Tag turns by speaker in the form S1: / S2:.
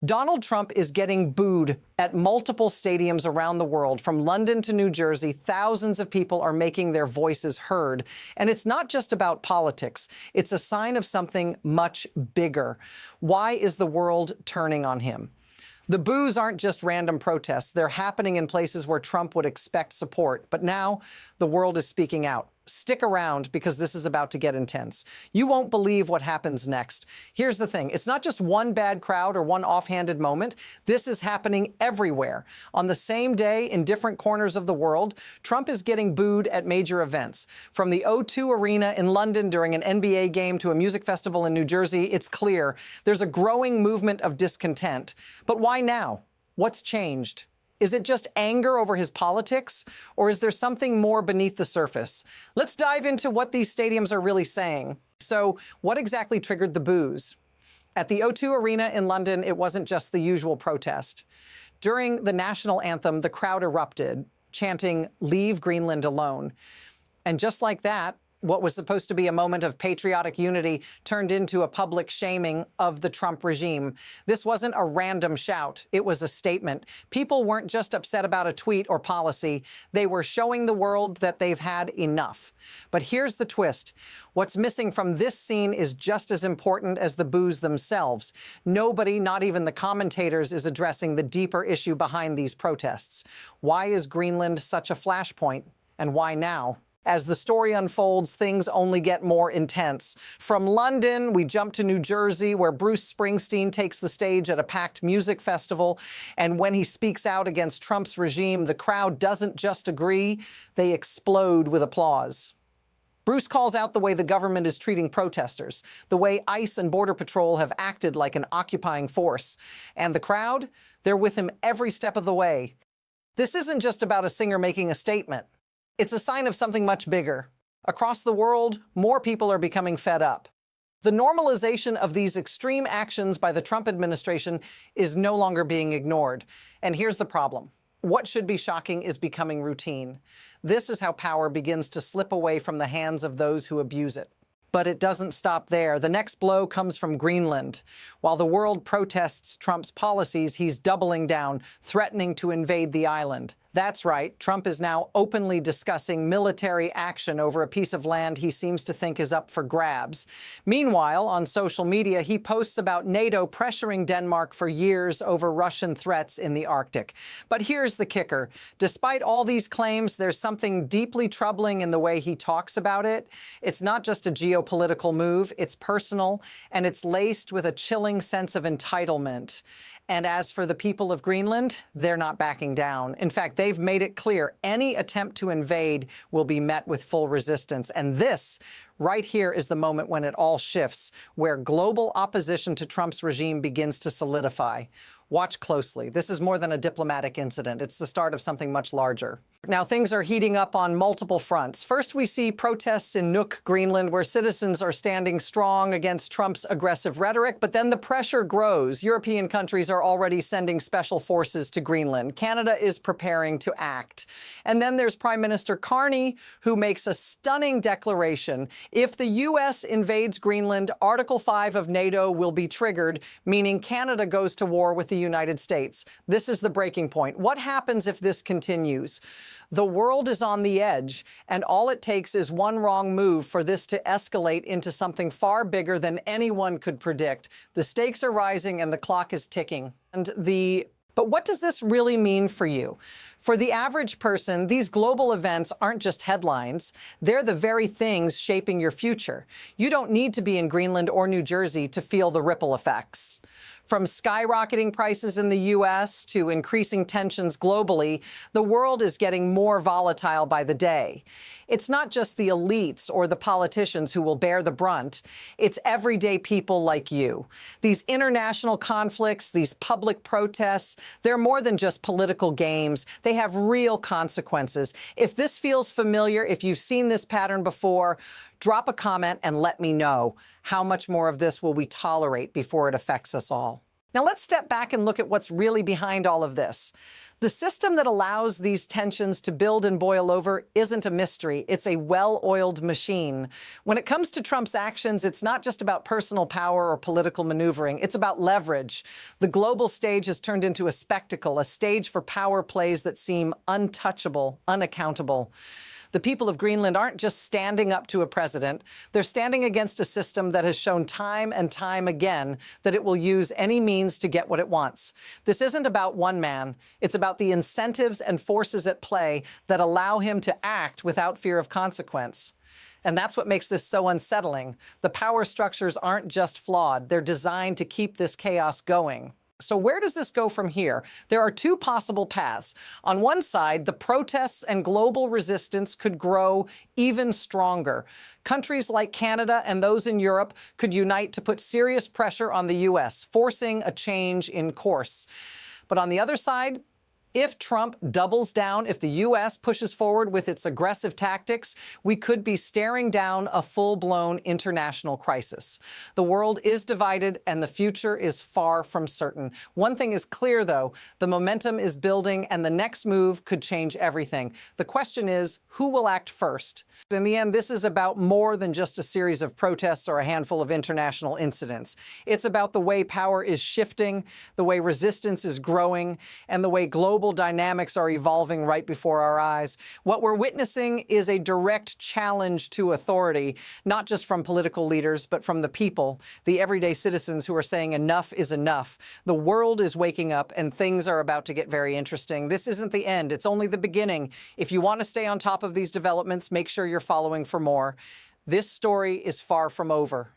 S1: Donald Trump is getting booed at multiple stadiums around the world. From London to New Jersey, thousands of people are making their voices heard. And it's not just about politics. It's a sign of something much bigger. Why is the world turning on him? The boos aren't just random protests. They're happening in places where Trump would expect support. But now the world is speaking out. Stick around because this is about to get intense. You won't believe what happens next. Here's the thing. It's not just one bad crowd or one offhanded moment. This is happening everywhere. On the same day, in different corners of the world, Trump is getting booed at major events. From the O2 Arena in London during an NBA game to a music festival in New Jersey, it's clear there's a growing movement of discontent. But why now? What's changed? Is it just anger over his politics, or is there something more beneath the surface? Let's dive into what these stadiums are really saying. So, what exactly triggered the boos? At the O2 Arena in London, it wasn't just the usual protest. During the national anthem, the crowd erupted, chanting, "Leave Greenland alone." And just like that, what was supposed to be a moment of patriotic unity turned into a public shaming of the Trump regime. This wasn't a random shout. It was a statement. People weren't just upset about a tweet or policy. They were showing the world that they've had enough. But here's the twist. What's missing from this scene is just as important as the boos themselves. Nobody, not even the commentators, is addressing the deeper issue behind these protests. Why is Greenland such a flashpoint? And why now? As the story unfolds, things only get more intense. From London, we jump to New Jersey, where Bruce Springsteen takes the stage at a packed music festival. And when he speaks out against Trump's regime, the crowd doesn't just agree, they explode with applause. Bruce calls out the way the government is treating protesters, the way ICE and Border Patrol have acted like an occupying force. And the crowd, they're with him every step of the way. This isn't just about a singer making a statement. It's a sign of something much bigger. Across the world, more people are becoming fed up. The normalization of these extreme actions by the Trump administration is no longer being ignored. And here's the problem. What should be shocking is becoming routine. This is how power begins to slip away from the hands of those who abuse it. But it doesn't stop there. The next blow comes from Greenland. While the world protests Trump's policies, he's doubling down, threatening to invade the island. That's right, Trump is now openly discussing military action over a piece of land he seems to think is up for grabs. Meanwhile, on social media, he posts about NATO pressuring Denmark for years over Russian threats in the Arctic. But here's the kicker. Despite all these claims, there's something deeply troubling in the way he talks about it. It's not just a geopolitical move, it's personal, and it's laced with a chilling sense of entitlement. And as for the people of Greenland, they're not backing down. In fact, they've made it clear any attempt to invade will be met with full resistance. And this, right here, is the moment when it all shifts, where global opposition to Trump's regime begins to solidify. Watch closely. This is more than a diplomatic incident. It's the start of something much larger. Now, things are heating up on multiple fronts. First, we see protests in Nuuk, Greenland, where citizens are standing strong against Trump's aggressive rhetoric, but then the pressure grows. European countries are already sending special forces to Greenland. Canada is preparing to act. And then there's Prime Minister Carney, who makes a stunning declaration. If the U.S. invades Greenland, Article 5 of NATO will be triggered, meaning Canada goes to war with the United States. This is the breaking point. What happens if this continues? The world is on the edge, and all it takes is one wrong move for this to escalate into something far bigger than anyone could predict. The stakes are rising and the clock is ticking. But what does this really mean for you? For the average person, these global events aren't just headlines. They're the very things shaping your future. You don't need to be in Greenland or New Jersey to feel the ripple effects. From skyrocketing prices in the U.S. to increasing tensions globally, the world is getting more volatile by the day. It's not just the elites or the politicians who will bear the brunt. It's everyday people like you. These international conflicts, these public protests, they're more than just political games. They have real consequences. If this feels familiar, if you've seen this pattern before, drop a comment and let me know. How much more of this will we tolerate before it affects us all? Now let's step back and look at what's really behind all of this. The system that allows these tensions to build and boil over isn't a mystery. It's a well-oiled machine. When it comes to Trump's actions, it's not just about personal power or political maneuvering. It's about leverage. The global stage has turned into a spectacle, a stage for power plays that seem untouchable, unaccountable. The people of Greenland aren't just standing up to a president. They're standing against a system that has shown time and time again that it will use any means to get what it wants. This isn't about one man. It's about the incentives and forces at play that allow him to act without fear of consequence. And that's what makes this so unsettling. The power structures aren't just flawed. They're designed to keep this chaos going. So where does this go from here? There are two possible paths. On one side, the protests and global resistance could grow even stronger. Countries like Canada and those in Europe could unite to put serious pressure on the U.S., forcing a change in course. But on the other side, if Trump doubles down, if the U.S. pushes forward with its aggressive tactics, we could be staring down a full-blown international crisis. The world is divided and the future is far from certain. One thing is clear, though, the momentum is building and the next move could change everything. The question is, who will act first? In the end, this is about more than just a series of protests or a handful of international incidents. It's about the way power is shifting, the way resistance is growing, and the way global dynamics are evolving right before our eyes. What we're witnessing is a direct challenge to authority, not just from political leaders, but from the people, the everyday citizens who are saying enough is enough. The world is waking up and things are about to get very interesting. This isn't the end. It's only the beginning. If you want to stay on top of these developments, make sure you're following for more. This story is far from over.